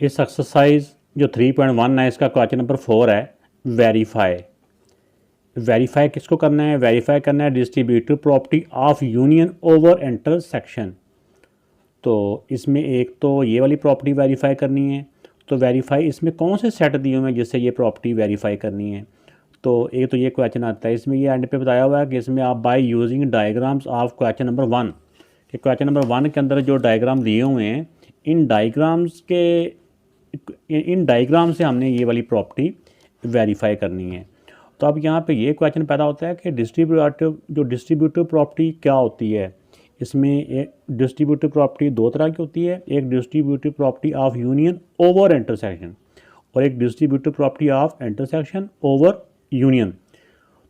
इस एक्सरसाइज जो 3.1 है इसका क्वेश्चन नंबर 4 है वेरीफाई। वेरीफाई किसको करना है? वेरीफाई करना है distributive property of union over intersection. तो इसमें एक तो ये वाली प्रॉपर्टी वेरीफाई करनी है। तो वेरीफाई इसमें कौन से सेट दिए हुए हैं जिससे ये प्रॉपर्टी वेरीफाई करनी है? तो एक तो ये क्वेश्चन आता है, इसमें ये एंड पे बताया हुआ है कि इसमें आप by using diagrams of question number 1 कि क्वेश्चन नंबर 1 के अंदर जो डायग्राम दिए हुए हैं इन डायग्राम से हमने ये वाली प्रॉपर्टी वेरीफाई करनी है। तो अब यहाँ पे ये क्वेश्चन पैदा होता है कि डिस्ट्रीब्यूटिव प्रॉपर्टी क्या होती है। इसमें एक डिस्ट्रीब्यूटिव प्रॉपर्टी दो तरह की होती है, एक distributive property of union over intersection और एक distributive property of intersection over union.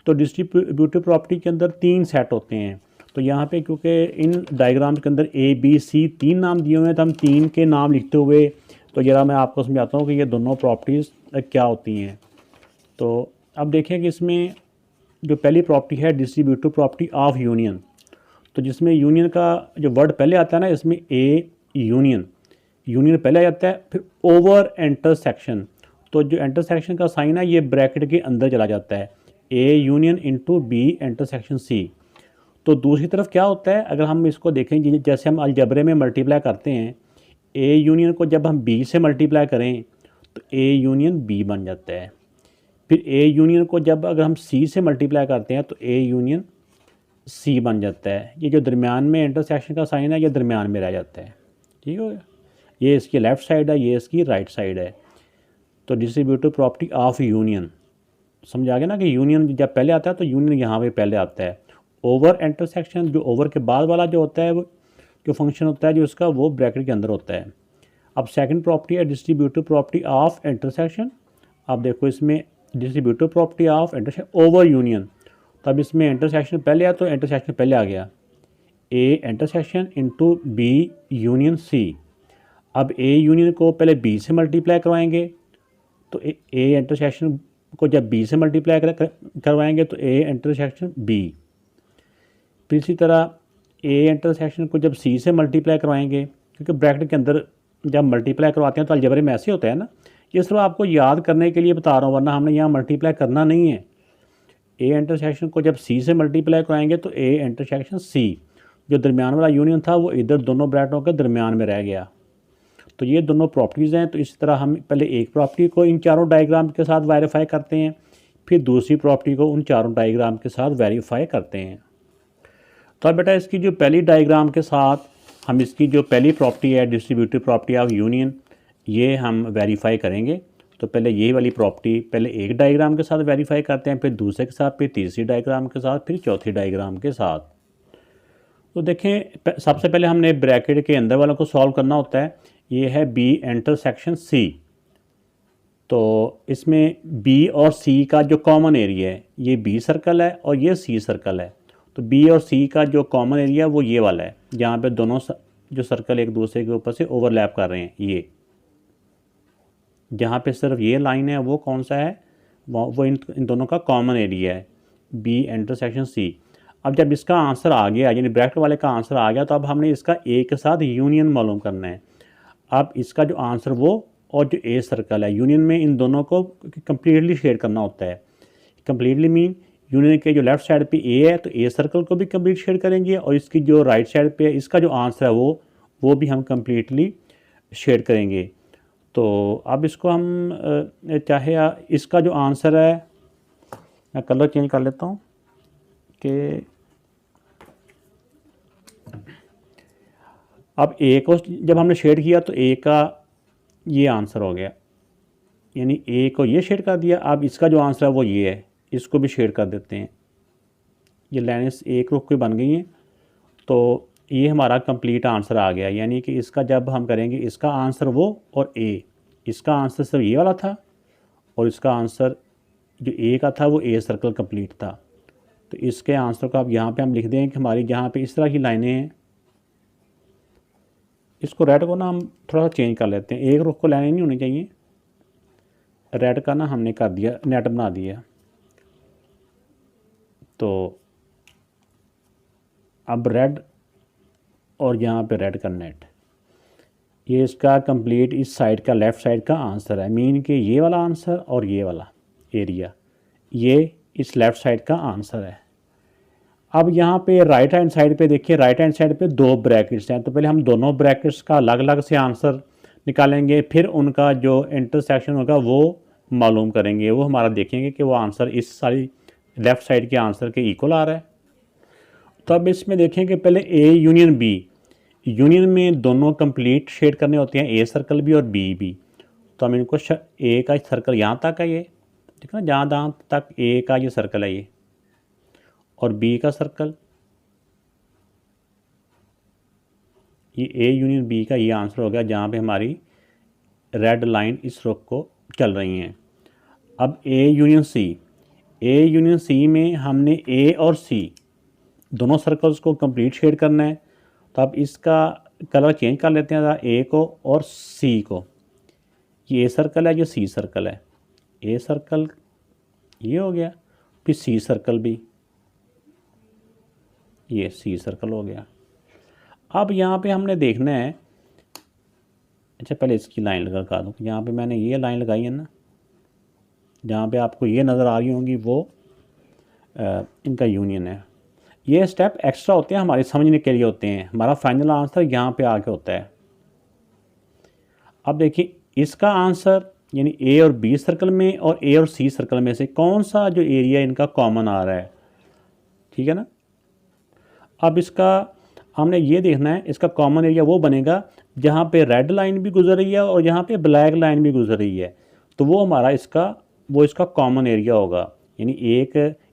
तो डिस्ट्रीब्यूटिव प्रॉपर्टी के अंदर 3 सेट होते हैं। तो यहाँ पे क्योंकि इन डायग्राम के अंदर ए बी सी 3 नाम दिए हुए हैं तो हम 3 के नाम लिखते हुए तो ज़रा मैं आपको समझाता हूँ कि ये दोनों प्रॉपर्टीज़ क्या होती हैं। तो अब देखें कि इसमें जो पहली प्रॉपर्टी है डिस्ट्रीब्यूटिव प्रॉपर्टी ऑफ यूनियन, तो जिसमें यूनियन का जो वर्ड पहले आता है ना, इसमें ए यूनियन पहले आ जाता है, फिर ओवर इंटरसेक्शन। तो जो इंटरसेक्शन का साइन है ये ब्रैकेट के अंदर चला जाता है, A union into B intersection C. तो दूसरी तरफ क्या होता है, अगर हम इसको देखें जैसे हम अलजबरे में मल्टीप्लाई करते हैं, ए यूनियन को जब हम बी से मल्टीप्लाई करें तो ए यूनियन बी बन जाता है। फिर ए यूनियन को जब अगर हम सी से मल्टीप्लाई करते हैं तो ए यूनियन सी बन जाता है। ये जो दरमियान में इंटरसेक्शन का साइन है ये दरमियान में रह जाता है। ठीक हो गया, ये इसकी लेफ़्ट साइड है, ये इसकी राइट साइड है। तो डिस्ट्रीब्यूटिव प्रॉपर्टी ऑफ यूनियन समझ आ गया ना कि यूनियन जब पहले आता है तो यूनियन यहाँ पे पहले आता है। ओवर इंटरसेक्शन जो ओवर के बाद वाला जो होता है वो जो फंक्शन होता है जो उसका वो ब्रैकेट के अंदर होता है। अब सेकंड प्रॉपर्टी है डिस्ट्रीब्यूटिव प्रॉपर्टी ऑफ इंटरसेक्शन। अब देखो इसमें distributive property of intersection over union, तब इसमें इंटरसेक्शन पहले आया तो इंटरसेक्शन पहले आ गया, A intersection into B union C. अब ए यूनियन को पहले बी से मल्टीप्लाई करवाएंगे तो ए इंटरसेक्शन को जब बी से मल्टीप्लाई करवाएंगे तो ए इंटरसेक्शन बी। फिर इसी तरह ए इंटरसेक्शन को जब सी से मल्टीप्लाई करवाएंगे, क्योंकि ब्रैकेट के अंदर जब मल्टीप्लाई करवाते हैं तो अलजबरे में ऐसे होता है ना, ये सिर्फ आपको याद करने के लिए बता रहा हूँ वरना हमने यहाँ मल्टीप्लाई करना नहीं है। ए इंटरसेक्शन को जब सी से मल्टीप्लाई कराएंगे तो ए इंटरसेक्शन सी, जो दरमियान वाला यूनियन था वो इधर दोनों ब्रैकेटों के दरमियान में रह गया। तो ये दोनों प्रॉपर्टीज़ हैं। तो इस तरह हम पहले एक प्रॉपर्टी को इन चारों डायग्राम के साथ वेरीफाई करते हैं, फिर दूसरी प्रॉपर्टी को उन चारों डायग्राम के साथ वेरीफाई करते हैं। तो अब बेटा इसकी जो पहली डायग्राम के साथ हम इसकी जो पहली प्रॉपर्टी है डिस्ट्रीब्यूटिव प्रॉपर्टी ऑफ यूनियन ये हम वेरीफाई करेंगे। तो पहले ये वाली प्रॉपर्टी पहले एक डायग्राम के साथ वेरीफाई करते हैं, फिर दूसरे के साथ, फिर तीसरी डायग्राम के साथ, फिर चौथी डायग्राम के साथ। तो देखें सबसे पहले हमने ब्रैकेट के अंदर वालों को सॉल्व करना होता है। ये है बी इंटरसेक्शन सी। तो इसमें बी और सी का जो कॉमन एरिया है ये बी सर्कल है और ये सी सर्कल है। तो बी और सी का जो कॉमन एरिया वो ये वाला है जहाँ पे दोनों जो सर्कल एक दूसरे के ऊपर से ओवरलैप कर रहे हैं। ये जहाँ पे सिर्फ ये लाइन है वो कौन सा है, वो इन दोनों का कॉमन एरिया है, बी इंटरसेक्शन सी। अब जब इसका आंसर आ गया यानी ब्रैकेट वाले का आंसर आ गया तो अब हमने इसका ए के साथ यूनियन मालूम करना है। अब इसका जो आंसर वो और जो ए सर्कल है यूनियन में इन दोनों को कम्प्लीटली शेड करना होता है। कम्प्लीटली मीन यूनियन के जो लेफ्ट साइड पे ए है तो ए सर्कल को भी कम्प्लीट शेड करेंगे और इसकी जो राइट साइड पे इसका जो आंसर है वो भी हम कम्प्लीटली शेड करेंगे। तो अब इसको हम चाहे इसका जो आंसर है, मैं कलर चेंज कर लेता हूँ कि अब ए को जब हमने शेड किया तो ए का ये आंसर हो गया, यानी ए को ये शेड कर दिया। अब इसका जो आंसर है वो ये है, इसको भी शेड कर देते हैं। ये लाइनें एक रुख की बन गई हैं। तो ये हमारा कंप्लीट आंसर आ गया, यानी कि इसका जब हम करेंगे इसका आंसर वो और ए, इसका आंसर सिर्फ ये वाला था और इसका आंसर जो ए का था वो ए सर्कल कंप्लीट था। तो इसके आंसर को अब यहाँ पे हम लिख दें कि हमारी जहाँ पे इस तरह की लाइनें हैं, इसको रेड को ना हम थोड़ा सा चेंज कर लेते हैं, एक रुख को लाइनें नहीं होनी चाहिए, रेड का ना हमने कर दिया, नेट बना दिया। तो अब रेड और यहाँ पे रेड का नेट, ये इसका कंप्लीट इस साइड का लेफ़्ट साइड का आंसर है, मीन कि ये वाला आंसर और ये वाला एरिया, ये इस लेफ़्ट साइड का आंसर है। अब यहाँ पे राइट हैंड साइड पे देखिए, राइट हैंड साइड पे दो ब्रैकेट्स हैं, तो पहले हम दोनों ब्रैकेट्स का अलग अलग से आंसर निकालेंगे, फिर उनका जो इंटरसेक्शन होगा वो मालूम करेंगे, वो हमारा देखेंगे कि वो आंसर इस सारी लेफ़्ट साइड के आंसर के इक्वल आ रहा है। तो अब इसमें देखेंगे पहले ए यूनियन बी, यूनियन में दोनों कंप्लीट शेड करने होते हैं, ए सर्कल भी और बी भी। तो हम इनको ए का सर्कल यहाँ तक है, ये ठीक है ना, जहाँ तक ए का ये सर्कल है ये, और बी का सर्कल, ये ए यूनियन बी का ये आंसर हो गया, जहाँ पे हमारी रेड लाइन इस रुख को चल रही हैं। अब A union C, A union C में हमने ए और सी दोनों सर्कल्स को कंप्लीट शेड करना है, तो अब इसका कलर चेंज कर लेते हैं ए को और सी को। ये ए सर्कल है, ये सी सर्कल है, ए सर्कल ये हो गया, फिर सी सर्कल भी, ये सी सर्कल हो गया। अब यहाँ पे हमने देखना है, अच्छा पहले इसकी लाइन लगा दूँ, यहाँ पे मैंने ये लाइन लगाई है ना, जहाँ पे आपको ये नज़र आ रही होंगी वो इनका यूनियन है। ये स्टेप एक्स्ट्रा होते हैं, हमारे समझने के लिए होते हैं, हमारा फाइनल आंसर यहाँ पे आके होता है। अब देखिए इसका आंसर यानी ए और बी सर्कल में और ए और सी सर्कल में से कौन सा जो एरिया इनका कॉमन आ रहा है, ठीक है ना। अब इसका हमने ये देखना है, इसका कॉमन एरिया वो बनेगा जहाँ पे रेड लाइन भी गुजर रही है और यहाँ पे ब्लैक लाइन भी गुजर रही है, तो वो हमारा इसका कॉमन एरिया होगा। यानी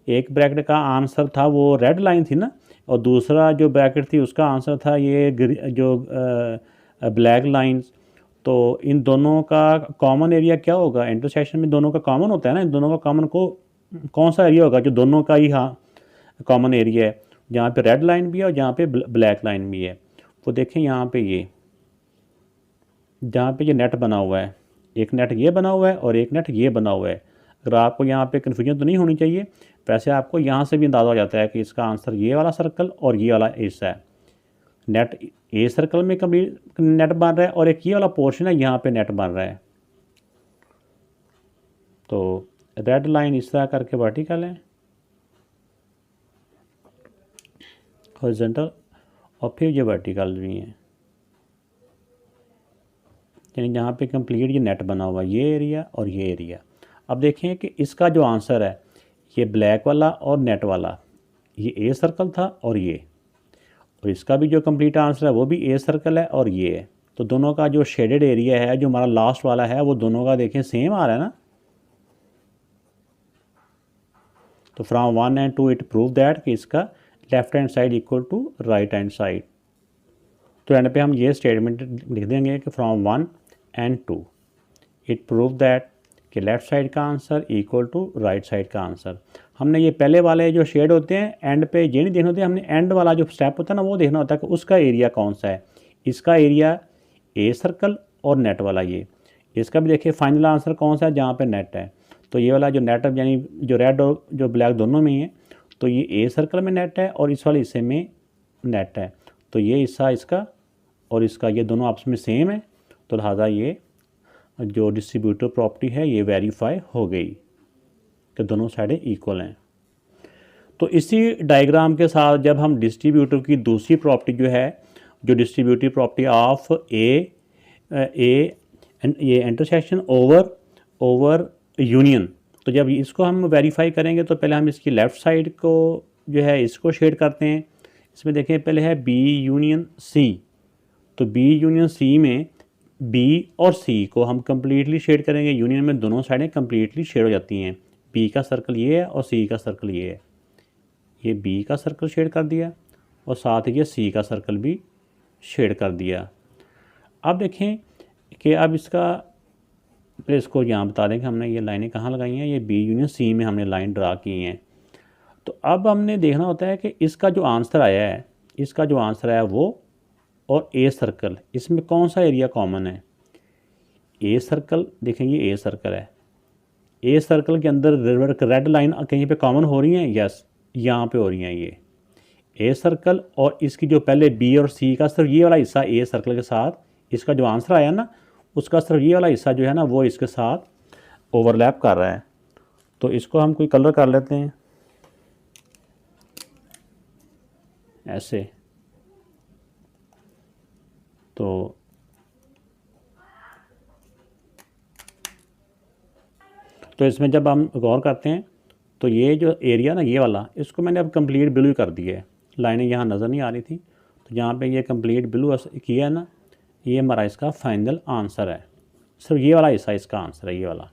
एक ब्रैकेट का आंसर था वो रेड लाइन थी ना, और दूसरा जो ब्रैकेट थी उसका आंसर था ये जो ब्लैक लाइंस। तो इन दोनों का कॉमन एरिया क्या होगा, इंटरसेक्शन में दोनों का कॉमन होता है ना, इन दोनों का कॉमन को कौन सा एरिया होगा, जो दोनों का ही हाँ कॉमन एरिया है, जहाँ पे रेड लाइन भी है और जहाँ पे ब्लैक लाइन भी है। तो देखें यहाँ पे ये जहाँ पे ये नेट बना हुआ है, एक नेट ये बना हुआ है और एक नेट ये बना हुआ है। अगर आपको यहाँ पे कन्फ्यूजन तो नहीं होनी चाहिए, वैसे आपको यहाँ से भी अंदाज़ा हो जाता है कि इसका आंसर ये वाला सर्कल और ये वाला हिस्सा है। नेट ए सर्कल में कभी नेट बन रहा है और एक ये वाला पोर्शन है यहाँ पे नेट बन रहा है। तो रेड लाइन इस तरह करके वर्टिकल है, हॉरिजॉन्टल, और फिर ये वर्टिकल भी है, यानी जहाँ पे कंप्लीट ये नेट बना हुआ है, ये एरिया और ये एरिया। अब देखें कि इसका जो आंसर है ये ब्लैक वाला और नेट वाला, ये ए सर्कल था और ये, और इसका भी जो कंप्लीट आंसर है वो भी ए सर्कल है और ये है। तो दोनों का जो शेडेड एरिया है, जो हमारा लास्ट वाला है, वो दोनों का देखें सेम आ रहा है ना। तो from 1 and 2 it prove that कि इसका left hand side equal to right hand side. तो एंड पे हम ये स्टेटमेंट लिख देंगे कि from 1 and 2 it prove that कि लेफ़्ट साइड का answer equal to right side का आंसर। हमने ये पहले वाले जो शेड होते हैं एंड पे ये नहीं देखना होता, हमने एंड वाला जो स्टेप होता है ना वो देखना होता है कि उसका एरिया कौन सा है। इसका एरिया ए सर्कल और नेट वाला ये, इसका भी देखिए फाइनल आंसर कौन सा है जहाँ पे नेट है। तो ये वाला जो नेट यानी जो रेड और जो ब्लैक दोनों में ही है, तो ये ए सर्कल में नेट है और इस वाले हिस्से में नेट है। तो ये हिस्सा इसका और इसका ये दोनों आपस में सेम है, तो लिहाजा ये जो डिस्ट्रीब्यूटिव प्रॉपर्टी है ये वेरीफाई हो गई कि दोनों साइडें इक्वल हैं। तो इसी डायग्राम के साथ जब हम डिस्ट्रीब्यूटिव की दूसरी प्रॉपर्टी जो है, जो डिस्ट्रीब्यूटिव प्रॉपर्टी ऑफ ये इंटरसेक्शन ओवर यूनियन, तो जब इसको हम वेरीफाई करेंगे तो पहले हम इसकी लेफ़्ट साइड को जो है इसको शेड करते हैं। इसमें देखें पहले है बी यूनियन सी, तो बी यूनियन सी में बी और सी को हम कम्प्लीटली शेड करेंगे। यूनियन में दोनों साइडें कम्प्लीटली शेड हो जाती हैं। बी का सर्कल ये है और सी का सर्कल ये है, ये बी का सर्कल शेड कर दिया और साथ ही ये सी का सर्कल भी शेड कर दिया। अब देखें कि अब इसका पहले इसको यहाँ बता दें कि हमने ये लाइनें कहाँ लगाई हैं, ये बी यूनियन सी में हमने लाइन ड्रा की हैं। तो अब हमने देखना होता है कि इसका जो आंसर आया है, इसका जो आंसर आया वो और ए सर्कल, इसमें कौन सा एरिया कॉमन है। ए सर्कल देखेंगे, ए सर्कल है, ए सर्कल के अंदर रेड लाइन कहीं पे कॉमन हो रही हैं, यस यहाँ पे हो रही हैं ये ए सर्कल, और इसकी जो पहले बी और सी का सिर्फ ये वाला हिस्सा ए सर्कल के साथ इसका जो आंसर आया ना उसका सिर्फ ये वाला हिस्सा जो है ना वो इसके साथ ओवरलैप कर रहा है। तो इसको हम कोई कलर कर लेते हैं ऐसे। तो इसमें जब हम गौर करते हैं तो ये जो एरिया ना ये वाला, इसको मैंने अब कंप्लीट ब्लू कर दिया है। लाइनें यहाँ नज़र नहीं आ रही थी, तो यहाँ पे ये कंप्लीट ब्लू किया है ना, ये हमारा इसका फाइनल आंसर है। सिर्फ ये वाला हिस्सा इसका आंसर है, ये वाला।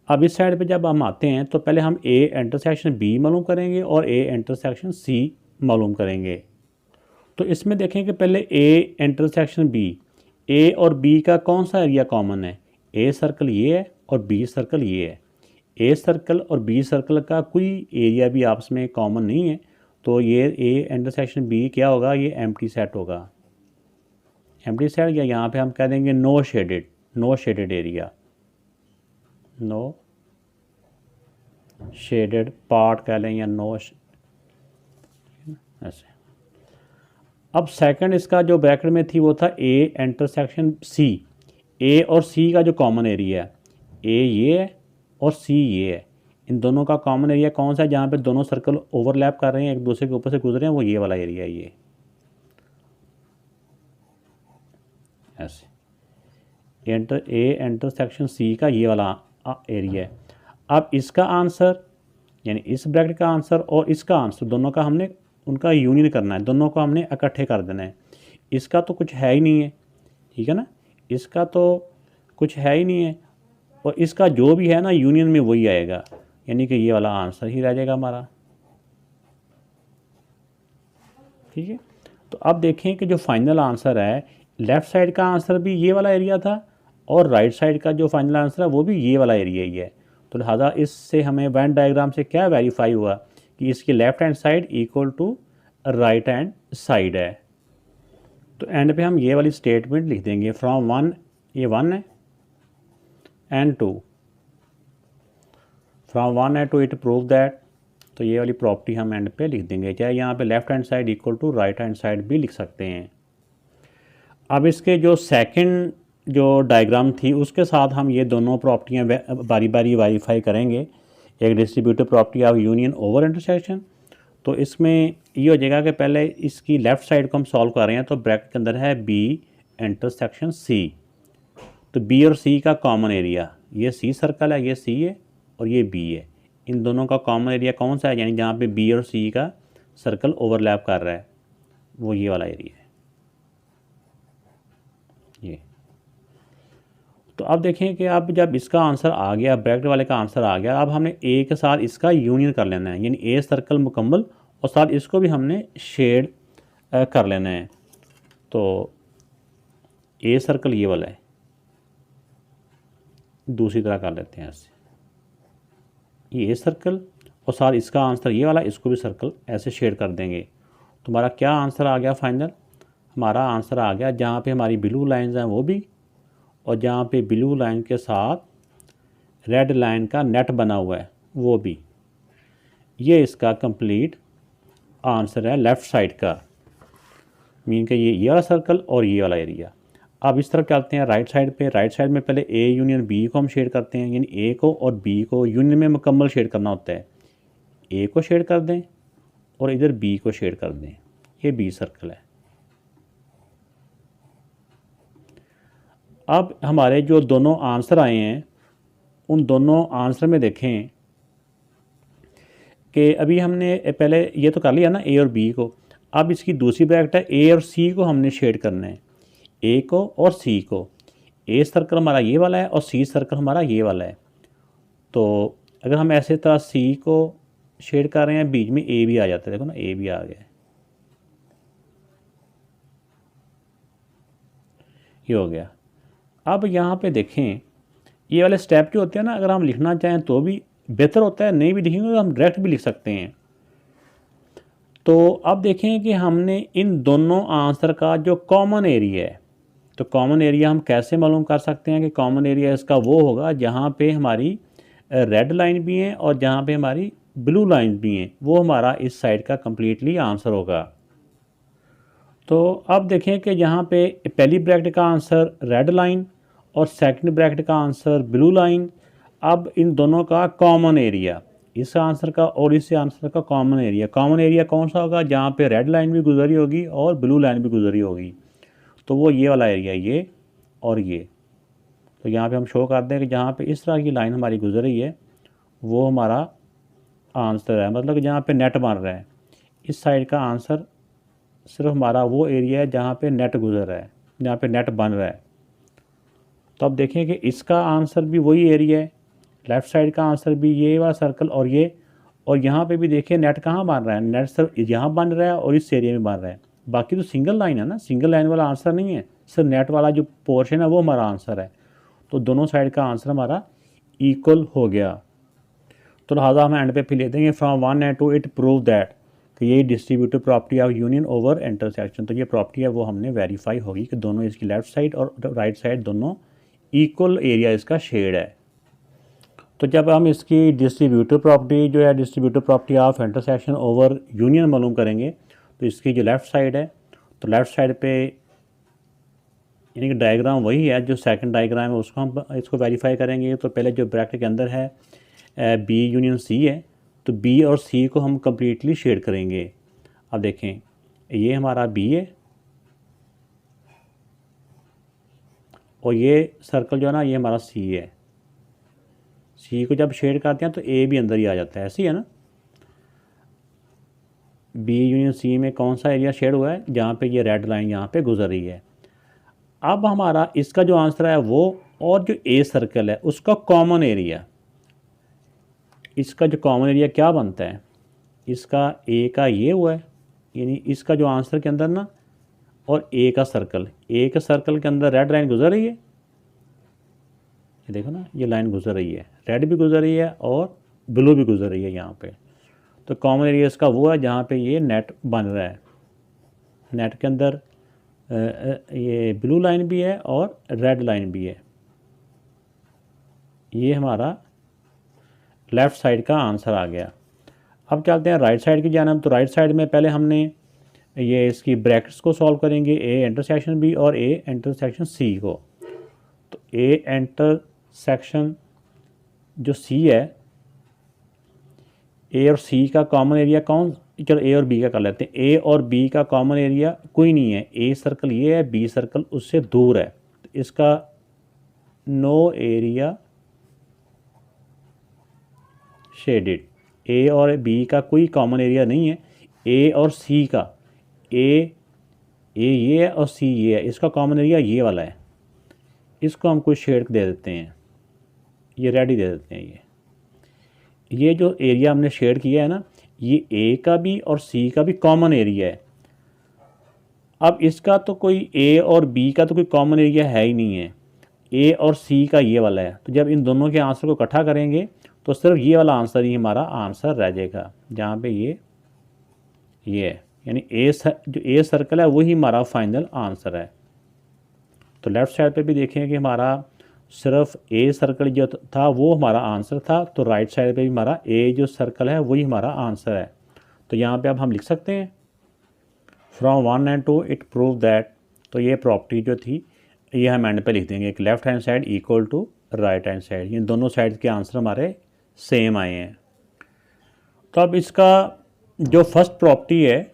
अब इस साइड पे जब हम आते हैं तो पहले हम ए इंटरसेक्शन बी मालूम करेंगे और ए इंटरसेक्शन सी मालूम करेंगे। तो इसमें देखें कि पहले ए इंटरसेक्शन बी, ए और बी का कौन सा एरिया कॉमन है? ए सर्कल ये है और बी सर्कल ये है। ए सर्कल और बी सर्कल का कोई एरिया भी आपस में कॉमन नहीं है, तो ये ए इंटरसेक्शन बी क्या होगा? ये एम्प्टी सेट होगा। एम्प्टी सेट, या यहाँ पे हम कह देंगे no shaded area, no shaded part कह लें या नो ऐसे। अब सेकंड इसका जो ब्रैकेट में थी वो था ए इंटरसेक्शन सी। ए और सी का जो कॉमन एरिया है, ए ये है और सी ये है, इन दोनों का कॉमन एरिया कौन सा है? जहाँ पे दोनों सर्कल ओवरलैप कर रहे हैं, एक दूसरे के ऊपर से गुजरे हैं, वो ये वाला एरिया है, ये ऐसे। ए इंटरसेक्शन सी का ये वाला एरिया है। अब इसका आंसर, यानी इस ब्रैकेट का आंसर और इसका आंसर, दोनों का हमने उनका यूनियन करना है, दोनों को हमने इकट्ठे कर देना है। इसका तो कुछ है ही नहीं है, ठीक है ना, इसका तो कुछ है ही नहीं है, और इसका जो भी है ना यूनियन में वही आएगा, यानी कि ये वाला आंसर ही रह जाएगा हमारा। ठीक है, तो अब देखें कि जो फाइनल आंसर है, लेफ़्ट साइड का आंसर भी ये वाला एरिया था और राइट साइड का जो फाइनल आंसर है वो भी ये वाला एरिया ही है। तो लिहाजा इससे हमें वेन डायग्राम से क्या वेरीफाई हुआ कि इसकी left hand side equal to right hand side है। तो एंड पे हम ये वाली स्टेटमेंट लिख देंगे, फ्रॉम वन, ये वन है, and two, from one and two it prove that. तो ये वाली प्रॉपर्टी हम एंड पे लिख देंगे, चाहे यहाँ पे left hand side equal to right hand side भी लिख सकते हैं। अब इसके जो सेकंड जो डायग्राम थी उसके साथ हम ये दोनों प्रॉपर्टियाँ बारी बारी वेरीफाई करेंगे। एक distributive property of union over intersection. तो इसमें ये हो जाएगा कि पहले इसकी लेफ़्ट साइड को हम सॉल्व कर रहे हैं, तो ब्रैकेट के अंदर है बी इंटरसेक्शन सी। तो बी और सी का कॉमन एरिया, ये सी सर्कल है, ये सी है और ये बी है, इन दोनों का कॉमन एरिया कौन सा है? यानी जहाँ पे बी और सी का सर्कल ओवरलैप कर रहा है, वो ये वाला एरिया है, ये। तो अब देखें कि अब जब इसका आंसर आ गया, ब्रैकेट वाले का आंसर आ गया, अब हमने ए के साथ इसका यूनियन कर लेना है, यानी ए सर्कल मुकम्मल और साथ इसको भी हमने शेड कर लेना है। तो ए सर्कल ये वाला है, दूसरी तरह कर लेते हैं ऐसे, ये ए सर्कल और साथ इसका आंसर ये वाला, इसको भी सर्कल ऐसे शेड कर देंगे। तो हमारा क्या आंसर आ गया फाइनल? हमारा आंसर आ गया जहाँ पे हमारी ब्लू लाइंस हैं वो भी, और जहाँ पे ब्लू लाइन के साथ रेड लाइन का नेट बना हुआ है वो भी। ये इसका कंप्लीट आंसर है लेफ़्ट साइड का, मीन कि ये वाला सर्कल और ये वाला एरिया। अब इस तरफ चलते हैं राइट साइड पे। राइट साइड में पहले ए यूनियन बी को हम शेड करते हैं, यानी ए को और बी को यूनियन में मुकम्मल शेड करना होता है। ए को शेड कर दें और इधर बी को शेड कर दें, ये बी सर्कल है। अब हमारे जो दोनों आंसर आए हैं उन दोनों आंसर में देखें कि अभी हमने पहले ये तो कर लिया ना ए और बी को, अब इसकी दूसरी ब्रैकेट है ए और सी को हमने शेड करना है, ए को और सी को। ए सर्कल हमारा ये वाला है और सी सर्कल हमारा ये वाला है। तो अगर हम ऐसे तरह सी को शेड कर रहे हैं, बीच में ए भी आ जाता है, देखो ना ए भी आ गया, ये हो गया। अब यहाँ पे देखें ये वाले स्टेप जो होते हैं ना, अगर हम लिखना चाहें तो भी बेहतर होता है, नहीं भी लिखेंगे तो हम डायरेक्ट भी लिख सकते हैं। तो अब देखें कि हमने इन दोनों आंसर का जो कॉमन एरिया है, तो कॉमन एरिया हम कैसे मालूम कर सकते हैं कि कॉमन एरिया इसका वो होगा जहाँ पे हमारी रेड लाइन भी हैं और जहाँ पे हमारी ब्लू लाइन भी हैं, वो हमारा इस साइड का कम्प्लीटली आंसर होगा। तो अब देखें कि यहाँ पे पहली ब्रैकेट का आंसर रेड लाइन और सेकंड ब्रैकेट का आंसर ब्लू लाइन। अब इन दोनों का कॉमन एरिया, इस आंसर का और इस आंसर का कॉमन एरिया कौन सा होगा, जहाँ पे रेड लाइन भी गुजरी होगी और ब्लू लाइन भी गुजरी होगी, तो वो ये वाला एरिया, ये और ये। तो यहाँ पे हम शो करते हैं कि जहाँ पे इस तरह की लाइन हमारी गुजर रही है वो हमारा आंसर है, मतलब कि जहाँ पे नेट बन रहा है। इस साइड का आंसर सिर्फ हमारा वो एरिया है जहाँ पे नेट गुजर रहा है, जहाँ पे नेट बन रहा है। तो अब देखें कि इसका आंसर भी वही एरिया है, लेफ़्ट साइड का आंसर भी ये वाला सर्कल और ये, और यहाँ पे भी देखिए नेट कहाँ बन रहा है, नेट सिर्फ यहाँ बन रहा है और इस एरिया में बन रहा है। बाकी तो सिंगल लाइन है ना, सिंगल लाइन वाला आंसर नहीं है, सिर्फ नेट वाला जो पोर्शन है वो हमारा आंसर है। तो दोनों साइड का आंसर हमारा इक्वल हो गया। तो लिहाजा हम एंड पे फिर ले देंगे from 1 and 2 it prove that कि ये distributive property of union over intersection. तो ये प्रॉपर्टी है वो हमने वेरीफाई होगी कि दोनों इसकी लेफ़्ट साइड और राइट साइड दोनों इक्वल एरिया इसका शेड है। तो जब हम इसकी डिस्ट्रीब्यूटिव प्रॉपर्टी जो है, distributive property of intersection over union मालूम करेंगे, तो इसकी जो लेफ़्ट साइड है, तो लेफ़्ट साइड पे यानी कि डायग्राम वही है जो सेकंड डायग्राम है, उसको हम इसको वेरीफाई करेंगे। तो पहले जो ब्रैकेट के अंदर है बी यूनियन सी है, तो बी और सी को हम कम्प्लीटली शेड करेंगे। अब देखें ये हमारा बी है और ये सर्कल जो है ना ये हमारा सी है। सी को जब शेड करते हैं तो ए भी अंदर ही आ जाता है, ऐसी है ना। बी यूनियन सी में कौन सा एरिया शेड हुआ है, जहाँ पे ये रेड लाइन यहाँ पे गुजर रही है। अब हमारा इसका जो आंसर है वो, और जो ए सर्कल है उसका कॉमन एरिया, इसका जो कॉमन एरिया क्या बनता है, इसका ए का ये हुआ है, यानी इसका जो आंसर के अंदर ना, और ए का सर्कल, ए के सर्कल के अंदर रेड लाइन गुजर रही है, ये देखो ना ये लाइन गुजर रही है, रेड भी गुजर रही है और ब्लू भी गुजर रही है यहाँ पे। तो कॉमन एरिया इसका वो है जहाँ पे ये नेट बन रहा है, नेट के अंदर ये ब्लू लाइन भी है और रेड लाइन भी है। ये हमारा लेफ़्ट साइड का आंसर आ गया। अब चलते हैं राइट साइड की जानब। तो राइट साइड में पहले हमने ये इसकी ब्रैकेट्स को सॉल्व करेंगे, ए इंटरसेक्शन बी और ए इंटरसेक्शन सी को। तो ए इंटरसेक्शन जो सी है, ए और सी का कॉमन एरिया कौन, चलो ए और बी का कर लेते हैं। ए और बी का कॉमन एरिया कोई नहीं है, ए सर्कल ये है, बी सर्कल उससे दूर है, तो इसका नो एरिया शेडेड। ए और बी का कोई कॉमन एरिया नहीं है, ए और सी का, ए ये है और सी ये है, इसका कॉमन एरिया ये वाला है। इसको हम कोई शेड दे देते हैं, ये रेड ही दे देते हैं। ये जो एरिया हमने शेड किया है ना, ये ए का भी और सी का भी कॉमन एरिया है। अब इसका तो कोई ए और बी का तो कोई कॉमन एरिया है ही नहीं है, ए और सी का ये वाला है। तो जब इन दोनों के आंसर को इकट्ठा करेंगे तो सिर्फ ये वाला आंसर ही हमारा आंसर रह जाएगा, जहाँ पे ये है, यानी जो ए सर्कल है वही हमारा फाइनल आंसर है। तो लेफ़्ट साइड पे भी देखें कि हमारा सिर्फ ए सर्कल जो था वो हमारा आंसर था, तो राइट साइड पे भी हमारा ए जो सर्कल है वही हमारा आंसर है। तो यहाँ पे अब हम लिख सकते हैं from 1 and 2 it prove that. तो ये प्रॉपर्टी जो थी ये हम एंड पे लिख देंगे कि left hand side equal to right hand side, ये दोनों साइड के आंसर हमारे सेम आए हैं। तो अब इसका जो फर्स्ट प्रॉपर्टी है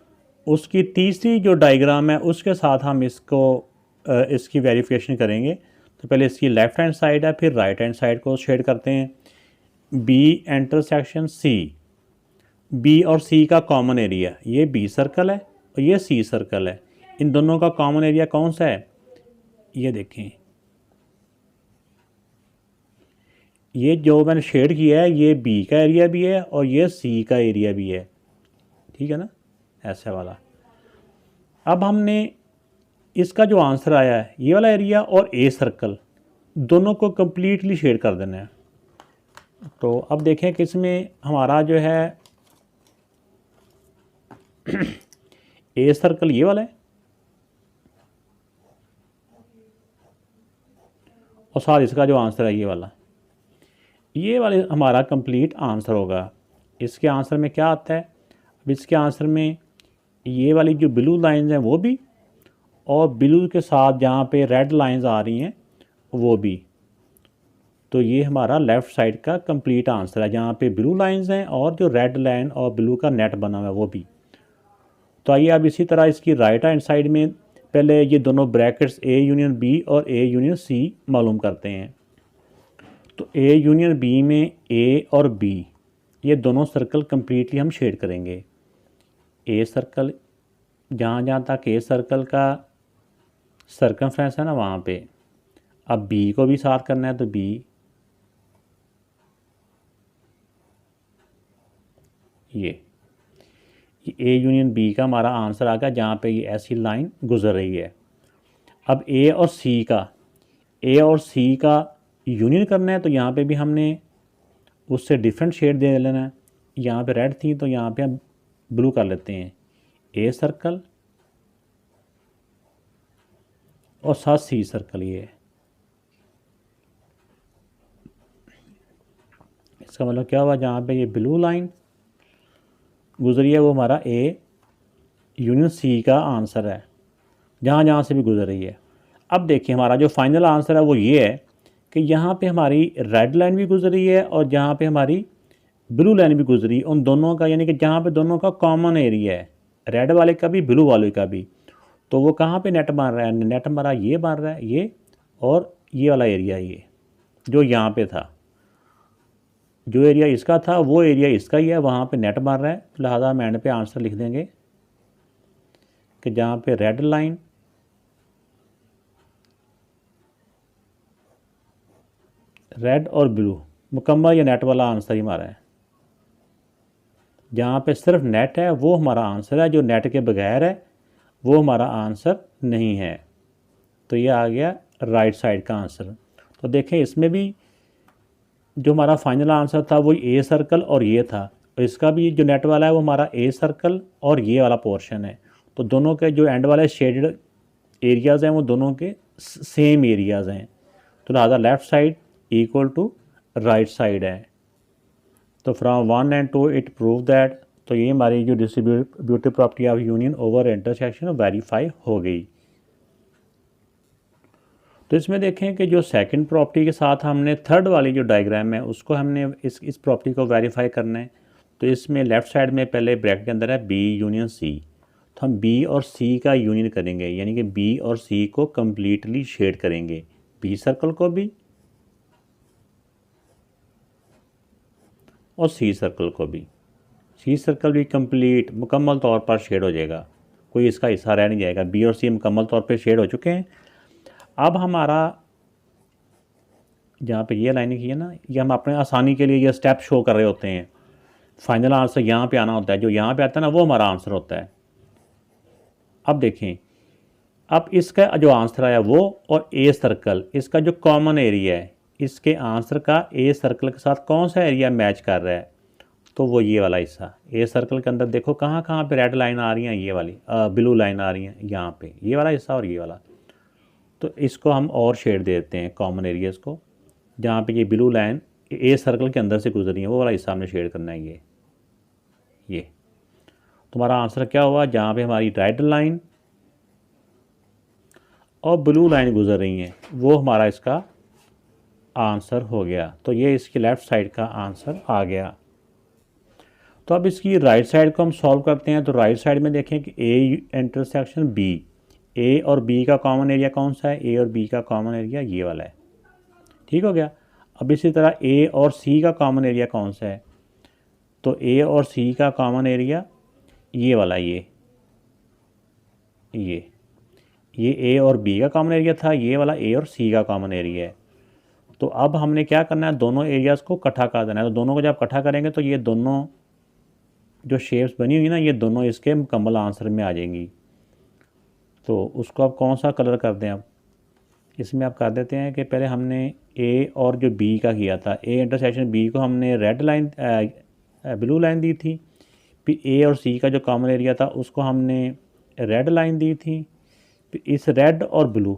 उसकी तीसरी जो डायग्राम है उसके साथ हम इसकी वेरिफिकेशन करेंगे। तो पहले इसकी लेफ़्ट हैंड साइड है, फिर राइट हैंड साइड को शेड करते हैं। बी इंटरसेक्शन सी, बी और सी का कॉमन एरिया, ये बी सर्कल है और ये सी सर्कल है। इन दोनों का कॉमन एरिया कौन सा है, ये देखें, ये जो मैंने शेड किया है ये बी का एरिया भी है और ये सी का एरिया भी है, ठीक है ना, ऐसे वाला। अब हमने इसका जो आंसर आया है ये वाला एरिया और ए सर्कल दोनों को कम्प्लीटली शेड कर देना है। तो अब देखें कि इसमें हमारा जो है ए सर्कल ये वाला है और साथ इसका जो आंसर है ये वाले हमारा कंप्लीट आंसर होगा। इसके आंसर में क्या आता है, अब इसके आंसर में ये वाली जो ब्लू लाइंस हैं वो भी और ब्लू के साथ जहाँ पे रेड लाइंस आ रही हैं वो भी। तो ये हमारा लेफ़्ट साइड का कंप्लीट आंसर है, जहाँ पे ब्लू लाइंस हैं और जो रेड लाइन और ब्लू का नेट बना हुआ है वो भी। तो आइए अब इसी तरह इसकी राइट हैंड साइड में पहले ये दोनों ब्रैकेट्स ए यूनियन बी और ए यूनियन सी मालूम करते हैं। तो ए यूनियन बी में ए और बी ये दोनों सर्कल कंप्लीटली हम शेड करेंगे। ए सर्कल, जहाँ जहाँ तक ए सर्कल का सर्कमफ्रेंस है ना वहाँ पे, अब बी को भी साथ करना है तो बी, ये ए यूनियन बी का हमारा आंसर आ गया, जहाँ पे ये ऐसी लाइन गुजर रही है। अब ए और सी का यूनियन करना है, तो यहाँ पे भी हमने उससे डिफरेंट शेड दे लेना है। यहाँ पे रेड थी तो यहाँ पे हम ब्लू कर लेते हैं, ए सर्कल और साथ सी सर्कल। ये इसका मतलब क्या हुआ, जहाँ पे ये ब्लू लाइन गुजरी है वो हमारा ए यूनियन सी का आंसर है, जहाँ जहाँ से भी गुजर रही है। अब देखिए हमारा जो फाइनल आंसर है वो ये है कि यहाँ पे हमारी रेड लाइन भी गुजरी है और जहाँ पे हमारी ब्लू लाइन भी गुजरी, उन दोनों का यानी कि जहाँ पे दोनों का कॉमन एरिया है, रेड वाले का भी ब्लू वाले का भी, तो वो कहाँ पे नेट बन रहा है, नेट हमारा ये बन रहा है, ये और ये वाला एरिया, ये जो यहाँ पे था, जो एरिया इसका था वो एरिया इसका ही है, वहाँ पे नेट बन रहा है। लिहाजा हम एंड पे आंसर लिख देंगे कि जहाँ पे रेड लाइन रेड और ब्लू मुकम्मल ये नेट वाला आंसर ही हमारा है। जहाँ पे सिर्फ नेट है वो हमारा आंसर है, जो नेट के बगैर है वो हमारा आंसर नहीं है। तो ये आ गया राइट साइड का आंसर। तो देखें इसमें भी जो हमारा फाइनल आंसर था वो ए सर्कल और ये था, और इसका भी जो नेट वाला है वो हमारा ए सर्कल और ये वाला पोर्शन है। तो दोनों के जो एंड वाले शेडेड एरियाज़ हैं वो दोनों के सेम एरियाज़ हैं। तो लिहाजा left side equal to right side है। तो from 1 and 2 it prove that, तो ये हमारी जो distributive property of union over intersection verify हो गई। तो इसमें देखें कि जो सेकंड प्रॉपर्टी के साथ हमने थर्ड वाली जो डायग्राम है उसको हमने इस प्रॉपर्टी को वेरीफाई करना है। तो इसमें लेफ़्ट साइड में पहले ब्रैकेट के अंदर है बी यूनियन सी, तो हम बी और सी का यूनियन करेंगे, यानी कि बी और सी को कम्प्लीटली शेड करेंगे, बी सर्कल को भी और सी सर्कल को भी। सी सर्कल भी कंप्लीट मुकम्मल तौर पर शेड हो जाएगा, कोई इसका हिस्सा रह नहीं जाएगा। बी और सी मुकम्मल तौर पर शेड हो चुके हैं। अब हमारा जहाँ पे ये लाइनिंग की है ना, ये हम अपने आसानी के लिए ये स्टेप शो कर रहे होते हैं। फाइनल आंसर यहाँ पे आना होता है, जो यहाँ पे आता है ना वो हमारा आंसर होता है। अब देखें, अब इसका जो आंसर आया वो और ए सर्कल, इसका जो कॉमन एरिया है, इसके आंसर का ए सर्कल के साथ कौन सा एरिया मैच कर रहा है, तो वो ये वाला हिस्सा। ए सर्कल के अंदर देखो कहाँ कहाँ पे रेड लाइन आ रही हैं, ये वाली ब्लू लाइन आ रही हैं यहाँ पे, ये वाला हिस्सा और ये वाला। तो इसको हम और शेड दे देते हैं कॉमन एरियाज़ को, जहाँ पे ये ब्लू लाइन ए सर्कल के अंदर से गुजरी है वो वाला हिस्सा हमने शेड करना है। ये तुम्हारा आंसर क्या हुआ, जहाँ पे हमारी रेड लाइन और ब्लू लाइन गुजर रही हैं वो हमारा इसका आंसर हो गया। तो ये इसकी लेफ़्ट साइड का आंसर आ गया। तो अब इसकी राइट साइड को हम सॉल्व करते हैं। तो राइट साइड में देखें कि ए इंटरसेक्शन बी, ए और बी का कॉमन एरिया कौन सा है, ए और बी का कॉमन एरिया ये वाला है, ठीक हो गया। अब इसी तरह ए और सी का कॉमन एरिया कौन सा है, तो ए और सी का कॉमन एरिया ये वाला, ये ए और बी का कॉमन एरिया था, ये वाला ए और सी का कॉमन एरिया है। तो अब हमने क्या करना है, दोनों एरियाज़ को इकट्ठा कर देना है। तो दोनों को जब इकट्ठा करेंगे तो ये दोनों जो शेप्स बनी हुई ना, ये दोनों इसके मुकम्मल आंसर में आ जाएंगी। तो उसको अब कौन सा कलर कर दें, अब इसमें आप कर देते हैं कि पहले हमने ए और जो बी का किया था, ए इंटरसेक्शन बी को हमने रेड लाइन ब्लू लाइन दी थी, फिर ए और सी का जो कॉमन एरिया था उसको हमने रेड लाइन दी थी। फिर इस रेड और ब्लू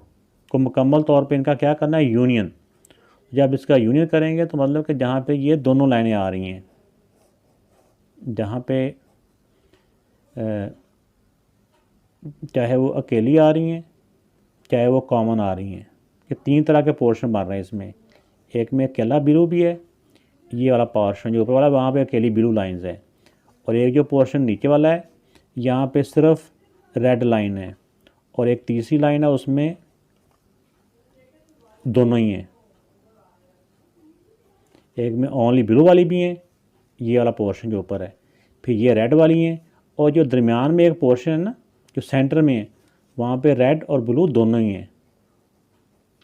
को मुकम्मल तौर पे इनका क्या करना है, यूनियन। जब इसका यूनियन करेंगे तो मतलब कि जहाँ पे ये दोनों लाइनें आ रही हैं, जहाँ पे चाहे वो अकेली आ रही हैं चाहे वो कॉमन आ रही हैं। ये 3 तरह के पोर्शन बन रहे हैं इसमें। एक में अकेला ब्लू भी है, ये वाला पोर्शन जो ऊपर वाला वहाँ पे अकेली ब्लू लाइंस है, और एक जो पोर्शन नीचे वाला है यहाँ पे सिर्फ रेड लाइन है, और एक तीसरी लाइन है उसमें दोनों ही हैं। एक में ओनली ब्लू वाली भी हैं, ये वाला पोर्शन जो ऊपर है, फिर ये रेड वाली हैं, और जो दरमियान में एक पोर्शन है ना जो सेंटर में है वहाँ पे रेड और ब्लू दोनों ही हैं।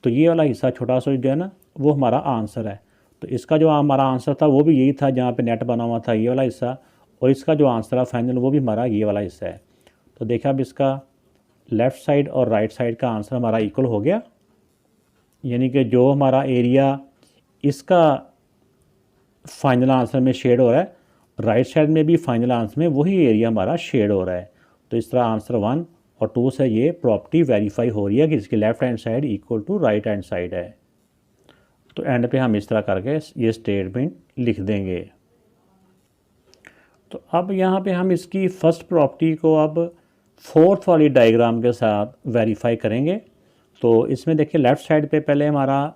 तो ये वाला हिस्सा छोटा सा जो है ना वो हमारा आंसर है। तो इसका जो हमारा आंसर था वो भी यही था जहाँ पे नेट बना हुआ था, ये वाला हिस्सा, और इसका जो आंसर है फाइनल वो भी हमारा ये वाला हिस्सा है। तो देखा अब इसका लेफ़्ट साइड और राइट साइड का आंसर हमारा इक्वल हो गया, यानी कि जो हमारा एरिया इसका फाइनल आंसर में शेड हो रहा है, राइट साइड में भी फाइनल आंसर में वही एरिया हमारा शेड हो रहा है। तो इस तरह आंसर 1 और 2 से ये प्रॉपर्टी वेरीफाई हो रही है कि इसकी left hand side equal to right hand side है। तो एंड पे हम इस तरह करके ये स्टेटमेंट लिख देंगे। तो अब यहाँ पे हम इसकी फर्स्ट प्रॉपर्टी को अब फोर्थ वाली डायग्राम के साथ वेरीफाई करेंगे। तो इसमें देखिए लेफ़्ट साइड पे पहले हमारा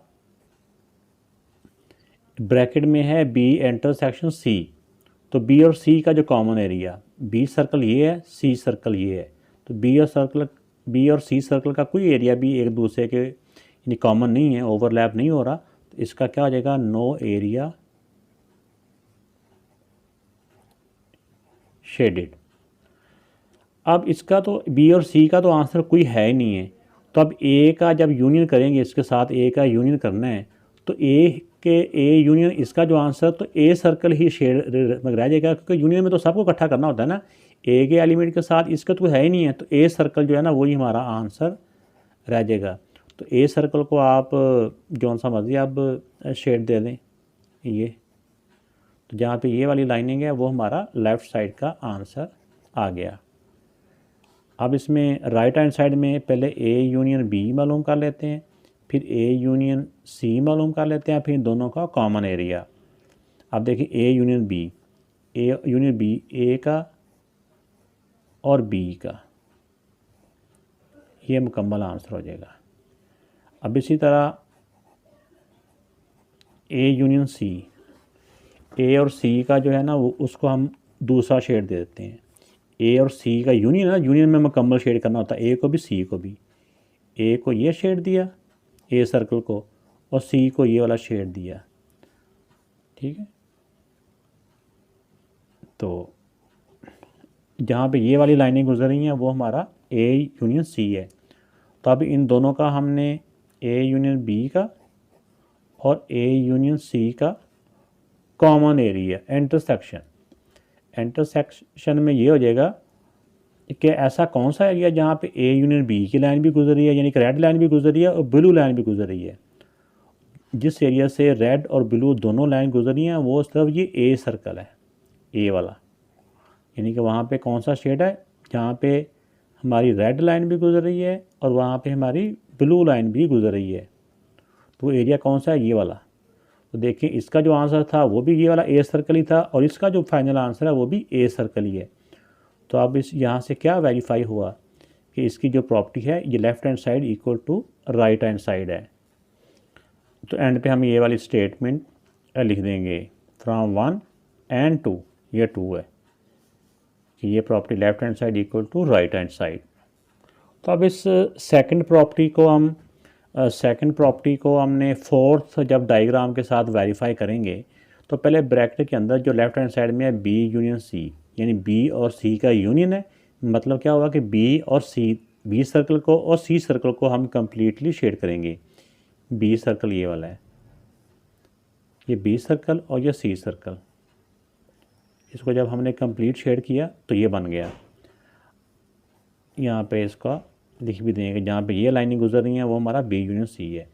ब्रैकेट में है बी इंटरसेक्शन सी। तो बी और सी का जो कॉमन एरिया, बी सर्कल ये है, सी सर्कल ये है, तो बी और सी सर्कल का कोई एरिया भी एक दूसरे के यानी कॉमन नहीं है, ओवरलैप नहीं हो रहा, तो इसका क्या हो जाएगा, नो एरिया शेडेड। अब इसका तो बी और सी का तो आंसर कोई है ही नहीं है, तो अब ए का जब यूनियन करेंगे, इसके साथ ए का यूनियन करना है, तो ए यूनियन इसका जो आंसर, तो ए सर्कल ही शेड रह जाएगा, क्योंकि यूनियन में तो सबको इकट्ठा करना होता है ना, ए के एलिमेंट के साथ इसका तो है ही नहीं है, तो ए सर्कल जो है ना वही हमारा आंसर रह जाएगा। तो ए सर्कल को आप जौन सा मर्जी आप शेड दे दें, ये तो जहाँ पे ये वाली लाइनिंग है वो हमारा लेफ़्ट साइड का आंसर आ गया। अब इसमें राइट हैंड साइड में पहले ए यूनियन बी मालूम कर लेते हैं, फिर ए यूनियन सी मालूम कर लेते हैं, फिर दोनों का कॉमन एरिया। अब देखिए ए यूनियन बी, ए का और बी का, ये मुकम्मल आंसर हो जाएगा। अब इसी तरह ए यूनियन सी, ए और सी का जो है ना वो उसको हम दूसरा शेड दे देते हैं। ए और सी का यूनियन है ना, यूनियन में मुकम्मल शेड करना होता है, ए को भी सी को भी। ए को ये शेड दिया ए सर्कल को, और सी को ये वाला शेड दिया, ठीक है। तो जहाँ पे ये वाली लाइनें गुजर रही हैं वो हमारा ए यूनियन सी है। तो अब इन दोनों का हमने ए यूनियन बी का और ए यूनियन सी का कॉमन एरिया इंटरसेक्शन में ये हो जाएगा कि ऐसा कौन सा एरिया जहाँ पे ए यूनियन बी की लाइन भी गुजर रही है, यानी कि रेड लाइन भी गुजर रही है और ब्लू लाइन भी गुजर रही है। जिस एरिया से रेड और ब्लू दोनों लाइन गुजर रही हैं वो सिर्फ ये ए सर्कल है, ए वाला, यानी कि वहाँ पे कौन सा शेड है जहाँ पे हमारी रेड लाइन भी गुजर रही है और वहाँ पे हमारी ब्लू लाइन भी गुजर रही है। तो एरिया कौन सा है, ये वाला। तो देखिए इसका जो आंसर था वो भी ये वाला ए सर्कल ही था, और इसका जो फाइनल आंसर है वो भी ए सर्कल ही है। तो अब इस यहाँ से क्या वेरीफाई हुआ कि इसकी जो प्रॉपर्टी है ये left hand side equal to right hand side है। तो एंड पे हम ये वाली स्टेटमेंट लिख देंगे फ्रॉम 1 and 2, ये 2 है कि ये property left hand side equal to right hand side. तो अब इस सेकंड प्रॉपर्टी को हमने फोर्थ जब डायग्राम के साथ वेरीफाई करेंगे, तो पहले ब्रैकेट के अंदर जो लेफ़्ट हैंड साइड में है बी यूनियन सी, यानी बी और सी का यूनियन है। मतलब क्या होगा कि बी और सी, बी सर्कल को और सी सर्कल को हम कम्प्लीटली शेड करेंगे। बी सर्कल ये वाला है, ये बी सर्कल और ये सी सर्कल, इसको जब हमने कंप्लीट शेड किया तो ये बन गया। यहाँ पे इसका लिख भी देंगे जहाँ पे ये लाइनिंग गुजर रही है वो हमारा बी यूनियन सी है।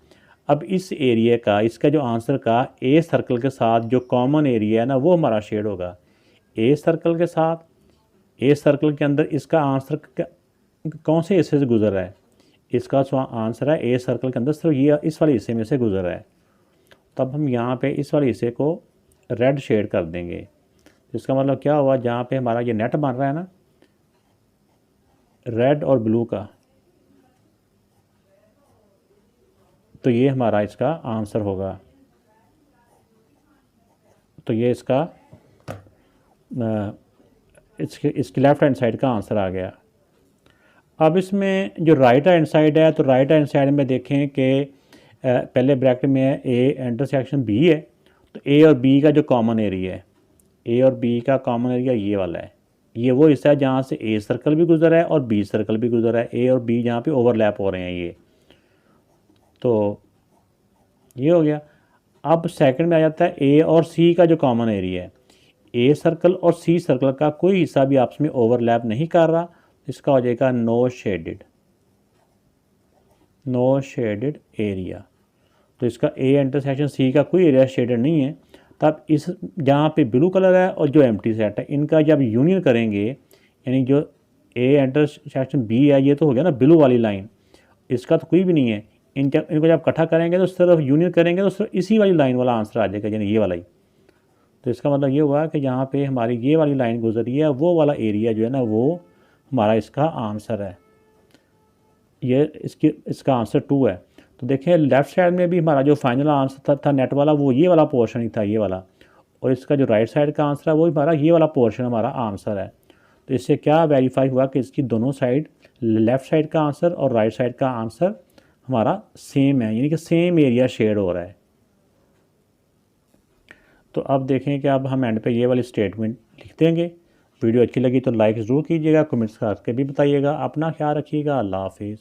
अब इस एरिया का, इसका जो आंसर का ए सर्कल के साथ जो कॉमन एरिया है ना वो हमारा शेड होगा ए सर्कल के साथ। ए सर्कल के अंदर इसका आंसर कौन से हिस्से से गुजर रहा है, इसका जो आंसर है ए सर्कल के अंदर सिर्फ ये इस वाले हिस्से में से गुजर रहा है। तब हम यहाँ पे इस वाले हिस्से को रेड शेड कर देंगे। इसका मतलब क्या हुआ, जहाँ पे हमारा ये नेट बन रहा है ना रेड और ब्लू का, तो ये हमारा इसका आंसर होगा। तो ये इसका इसकी लेफ़्ट हैंड साइड का आंसर आ गया। अब इसमें जो राइट हैंड साइड है, तो राइट हैंड साइड में देखें कि पहले ब्रैकेट में है ए इंटरसेक्शन बी है, तो ए और बी का जो कॉमन एरिया है, ए और बी का कॉमन एरिया ये वाला है। ये वो हिस्सा है जहाँ से ए सर्कल भी गुजरा है और बी सर्कल भी गुजरा है। ए और बी जहाँ पे ओवरलैप हो रहे हैं ये, तो ये हो गया। अब सेकंड में आ जाता है ए और सी का जो कॉमन एरिया है। ए सर्कल और सी सर्कल का कोई हिस्सा भी आपस में ओवरलैप नहीं कर रहा, इसका हो जाएगा नो शेडेड एरिया। तो इसका ए इंटरसेक्शन सी का कोई एरिया शेडेड नहीं है। तब इस जहाँ पे ब्लू कलर है और जो एम्प्टी सेट है, इनका जब यूनियन करेंगे, यानी जो ए इंटरसेक्शन बी है, ये तो हो गया ना ब्लू वाली लाइन, इसका तो कोई भी नहीं है। इनको जब इकट्ठा करेंगे तो सिर्फ यूनियन करेंगे तो सिर्फ इसी वाली लाइन वाला आंसर आ जाएगा, यानी ये वाला ही। तो इसका मतलब ये हुआ कि जहाँ पे हमारी ये वाली लाइन गुजरी है, वो वाला एरिया जो है ना, वो हमारा इसका आंसर है। ये इसका आंसर 2 है। तो देखें लेफ़्ट साइड में भी हमारा जो फाइनल आंसर था नेट वाला, वो ये वाला पोर्शन ही था, ये वाला। और इसका जो राइट साइड का आंसर है वो हमारा ये वाला पोर्शन हमारा आंसर है। तो इससे क्या वेरीफाई हुआ कि इसकी दोनों साइड, लेफ़्ट साइड का आंसर और राइट साइड का आंसर हमारा सेम है, यानी कि सेम एरिया शेड हो रहा है। तो अब देखें कि अब हम एंड पे ये वाली स्टेटमेंट लिख देंगे। वीडियो अच्छी लगी तो लाइक ज़रूर कीजिएगा, कमेंट्स करके भी बताइएगा। अपना ख्याल रखिएगा। अल्लाह हाफिज़।